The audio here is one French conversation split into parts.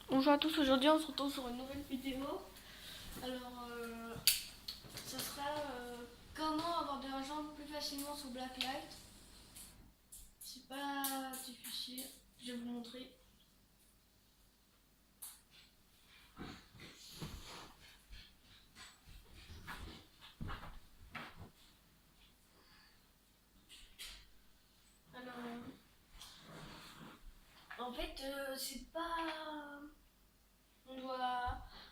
Bonjour à tous, aujourd'hui on se retrouve sur une nouvelle vidéo. Alors, ce sera comment avoir de l'argent plus facilement sur Blacklight. C'est pas difficile, je vais vous montrer. Alors, en fait, c'est pas.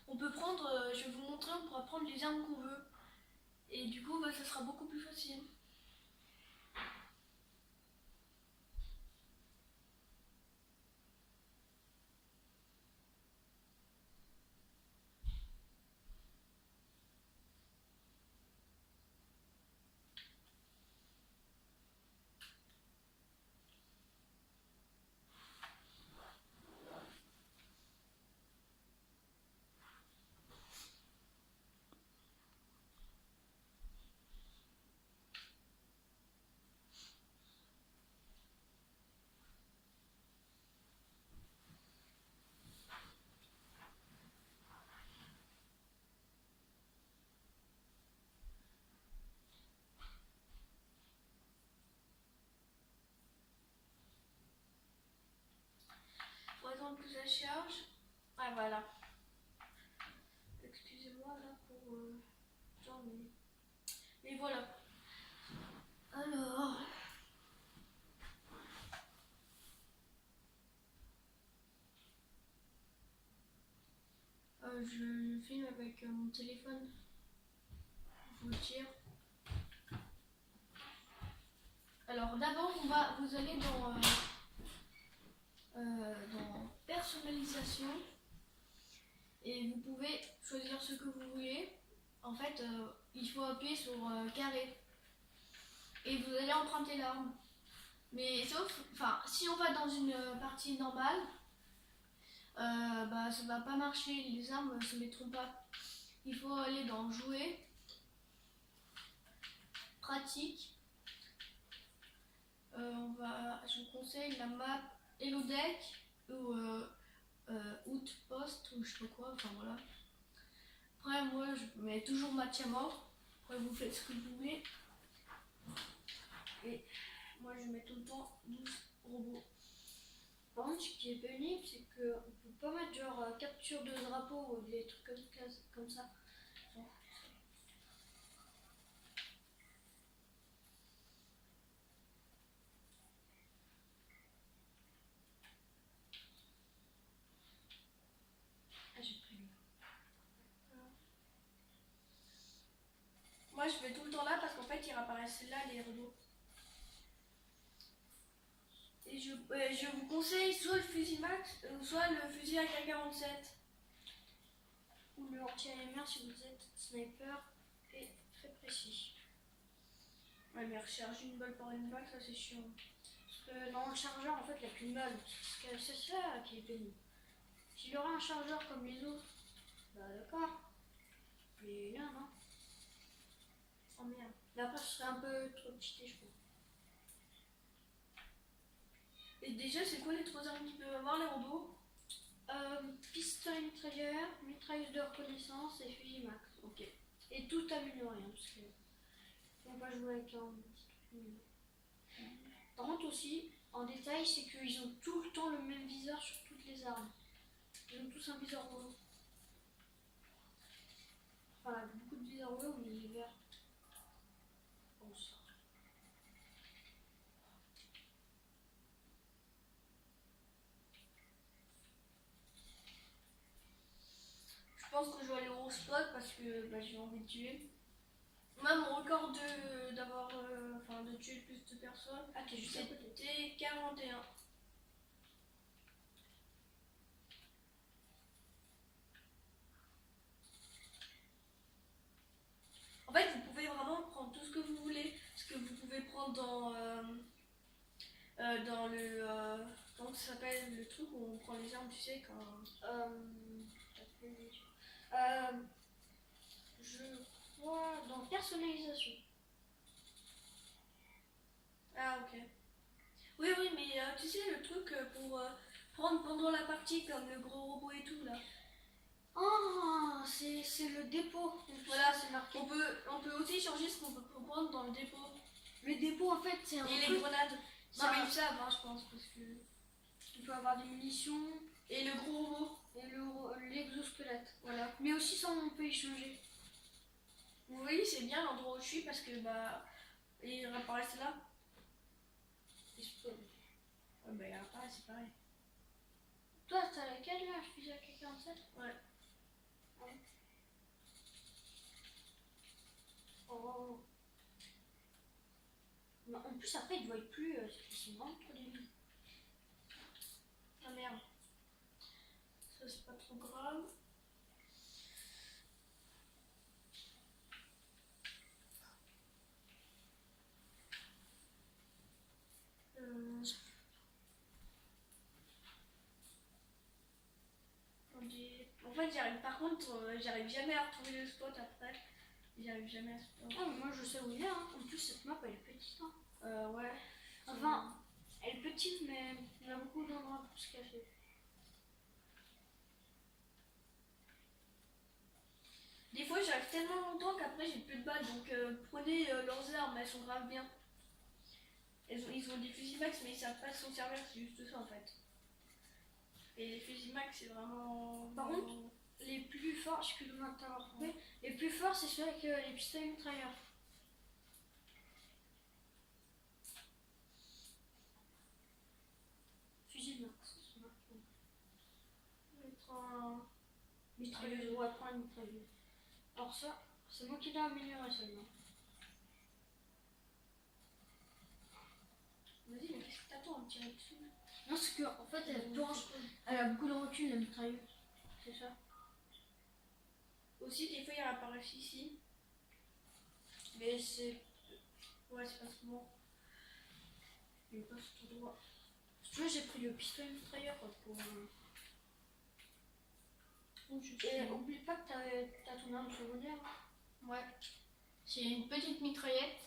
On peut prendre, je vais vous montrer, on pourra prendre les armes qu'on veut. Et du coup, ça sera beaucoup plus facile. Par exemple, que ça charge. Ah, voilà. Excusez-moi là pour. Genre, mais voilà. Alors. Je filme avec mon téléphone, je vous le dire. Alors d'abord, vous allez dans personnalisation et vous pouvez choisir ce que vous voulez. En fait, il faut appuyer sur carré et vous allez emprunter l'arme. Mais si on va dans une partie normale, ça va pas marcher, les armes ne se mettront pas. Il faut aller dans jouer, pratique. Je vous conseille la map Hello Deck ou Outpost ou je sais pas quoi, enfin voilà. Après moi je mets toujours match à mort, après vous faites ce que vous voulez. Et moi je mets tout le temps 12 robots. Par contre ce qui est pénible c'est qu'on peut pas mettre genre capture de drapeau ou des trucs comme ça. Moi je vais tout le temps là parce qu'en fait ils réapparaissent là les robots. Et je vous conseille soit le fusil max, soit le fusil AK-47. Ou le anti-AMR si vous êtes sniper et très précis. Ouais mais recharger une balle par une balle, ça c'est chiant. Parce que dans le chargeur en fait il n'y a qu'une balle. C'est ça qui est pénible. S'il y aurait un chargeur comme les autres, bah d'accord. Mais là non. Oh merde. Mais après ce serait un peu trop cheaté je crois. Et déjà c'est quoi les trois armes qu'ils peuvent avoir les robots? Pistolet mitrailleur, mitrailleuse de reconnaissance et fusil max. Ok. Et tout amélioré, hein, parce que on va jouer avec un petit truc. Par contre aussi, en détail, c'est qu'ils ont tout le temps le même viseur sur toutes les armes. Ils ont tous un viseur bleu. Enfin, beaucoup de viseurs bleus, mais les verts. Bon, ça. Je pense que je vais aller au spot parce que j'ai envie de tuer. Moi, mon record de tuer le plus de personnes, c'était 41. En fait, vous pouvez vraiment prendre tout ce que vous voulez. Ce que vous pouvez prendre dans le. Comment ça s'appelle le truc où on prend les armes, tu sais, quand. Je crois dans personnalisation. Ah, ok. Oui, mais tu sais, le truc prendre pendant la partie comme le gros robot et tout là. Ah, c'est le dépôt. Voilà, c'est marqué. On peut aussi changer ce qu'on peut prendre dans le dépôt. Le dépôt en fait c'est un truc. Et les grenades. Non mais ils savent hein, je pense parce que il peut avoir des munitions. Et le gros robot. Et l'exosquelette. Voilà. Mais aussi ça on peut y changer. Vous voyez c'est bien l'endroit où je suis parce que bah il réapparaissent là. Ouais bah il réapparaît c'est pareil. Toi t'as laquelle là? Je suis à AK-47. Ouais. Oh. En plus après ils ne voient plus, ils sont vraiment trop débiles. Ah merde. Ça c'est pas trop grave. En fait j'arrive par contre j'arrive jamais à retrouver le spot après. J'arrive jamais à ce spot. Ah mais moi je sais où il est hein. En plus cette map elle est petite hein. Ouais. Enfin elle est petite mais il y a beaucoup d'endroits pour se cacher. Des fois j'arrive tellement longtemps qu'après j'ai plus de balles donc prenez leurs armes, elles sont grave bien. Ils ont des fusils max mais ils savent pas s'en servir, c'est juste ça en fait. Et les fusils max c'est vraiment... Par contre les plus forts, excuse-moi de t'avoir coupé, les plus forts c'est ceux avec les pistolets mitrailleurs. Fusil max, c'est marqué. Je vais prendre un... mitrailleuse, ouais, prends une mitrailleuse. Alors ça, c'est moi qui l'ai amélioré seulement. Vas-y, mais qu'est-ce que t'attends à me tirer dessus? Non, c'est que en fait elle a beaucoup de recul la mitrailleuse. C'est ça. Aussi, des fois, il apparaît ici. Mais c'est. Ouais, c'est pas souvent. Il est pas sur tout droit. Tu vois, j'ai pris le pistolet mitrailleur pour. Et oublie pas que t'as ton arme secondaire. Ouais. C'est une petite mitraillette.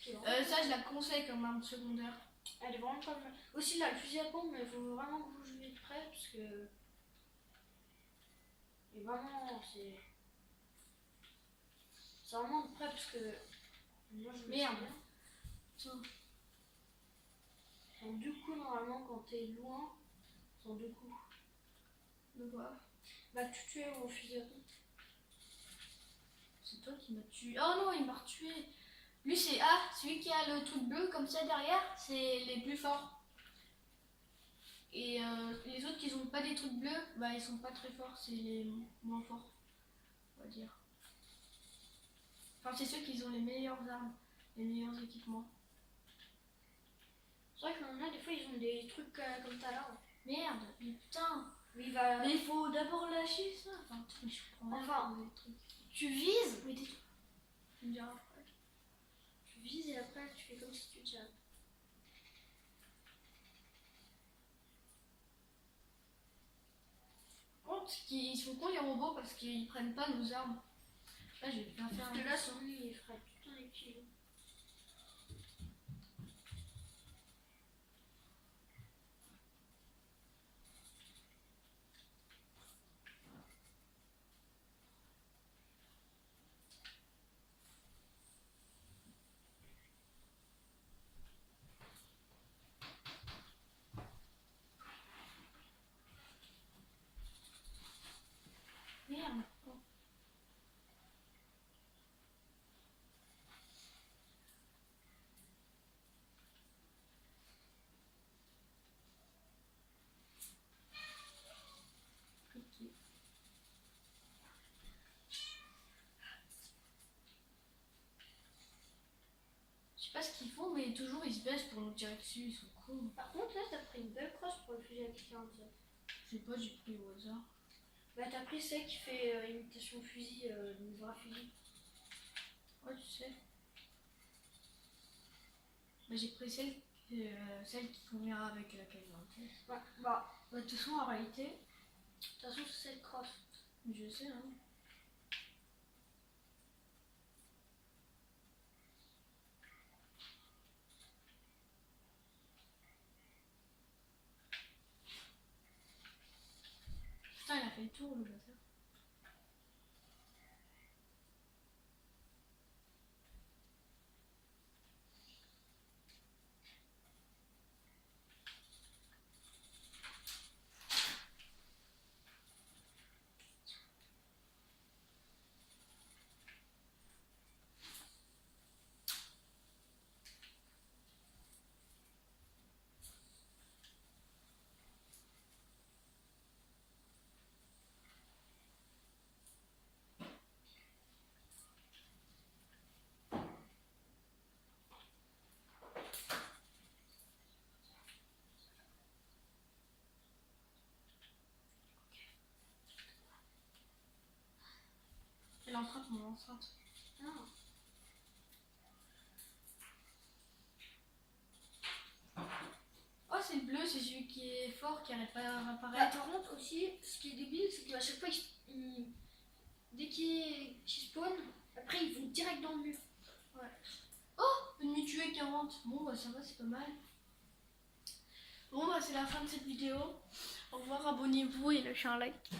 Ça, je la conseille comme arme secondaire. Elle est vraiment pas mal. Aussi, là, le fusil à pompe, mais il faut vraiment que vous jouiez de près parce que. Et vraiment, c'est. C'est vraiment de près parce que. Moi, je merde. Tiens. En deux coups, normalement, quand t'es loin, c'est en deux coups. De quoi? Bah, tu tues au fusil à pompe. C'est toi qui m'as tué. Oh non, il m'a retué. Lui, c'est celui qui a le truc bleu comme ça derrière, c'est les plus forts. Et les autres qui n'ont pas des trucs bleus, bah ils sont pas très forts, c'est les moins forts, on va dire. Enfin, c'est ceux qui ont les meilleures armes, les meilleurs équipements. C'est vrai que maintenant, des fois, ils ont des trucs comme tout à l'heure. Merde, mais putain. Mais il faut d'abord lâcher ça. Enfin, tu vises. Mais tu me diras après. Tu vises et après, tu fais comme si tu tires. Par contre, ils sont cons les robots parce qu'ils prennent pas nos armes. Là, je vais bien faire. Parce que là, sans lui, il ferait tout un équilibre. Merde. Oh. Okay. Je sais pas ce qu'ils font, mais toujours ils se baissent pour nous tirer dessus, ils sont cons. Par contre, là, t'as pris une belle crosse pour le fusil à 47. Je sais pas, j'ai pris au hasard. Bah, t'as pris celle qui fait imitation fusil, une vraie fusil. Ouais, tu sais. Bah, j'ai pris celle qui conviendra avec la AK-47. Ouais, bah, de toute façon, en réalité, de toute façon, c'est cette crosse. Je sais, hein. fait le tour le bâtard. Elle emprunte mon enceinte. Non. Oh, c'est le bleu, c'est celui qui est fort, qui arrête pas Bah, d'apparaître. par contre aussi, ce qui est débile, c'est qu'à chaque fois, dès qu'il spawn, après ils vont direct dans le mur. Une me tuer 40. Bon, bah ça va, c'est pas mal. Bon, bah c'est la fin de cette vidéo. Au revoir, abonnez-vous et lâchez un like.